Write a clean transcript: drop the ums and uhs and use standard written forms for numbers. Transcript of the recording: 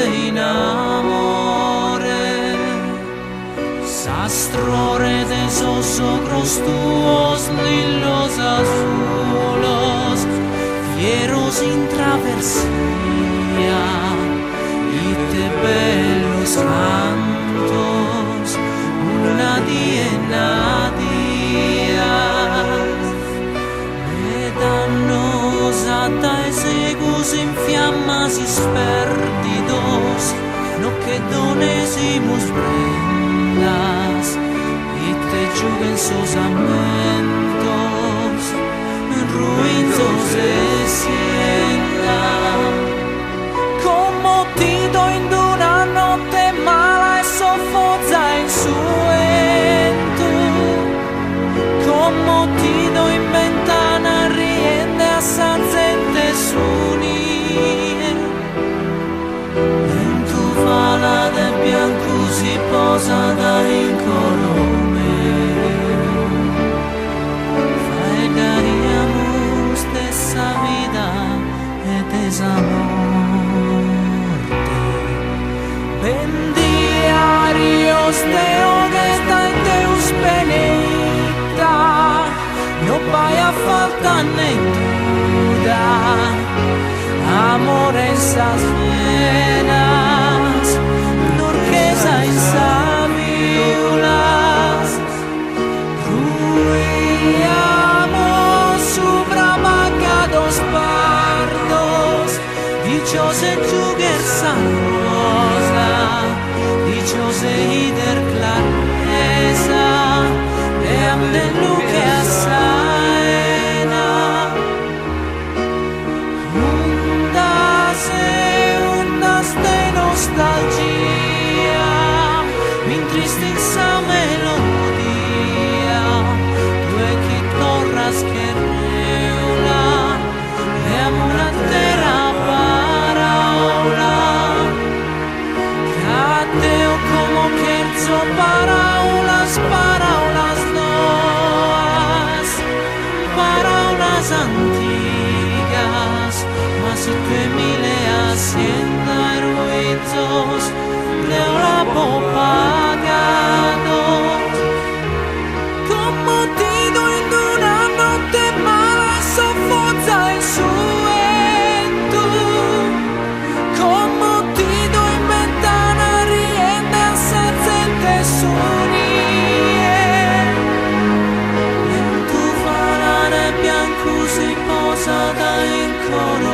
in amore, sastrore de sosogros tuos lillos azulos, fieros in travesía, y te bellos cantos, una diena días, medanos atais egus in fiammas isperdidos, no que donesimus prendas, y te juguen sus amentos, ruinsos se sienta, commotido in una notte mala e soffoza in suento, commotido in ventana riende a sanzente sunie, in tu fala de bianco si posa da incolome, fai daríamos stessa vida e desamorte, bendiarios Teogesta e Deus benedicta, no vaya falta ne duda, amor esas venas, turquesa en sabiulas, ruiamos subramacados pardos, dichose jugersa rosa, dichose hider clareza, leam de luce asaena, ondas de nostalgia, mi tristeza melodia, due che torras che reula, leam una terra paraula, cateo como kerzo paraulas, paraulas noas, paraulas antiguas, mas que mille hacienda ruidos de la pagado, commotido in una notte mala soffoza in suento, commotido in ventana riende a sazzente sunie, in tu falare bianco si posa da in coro.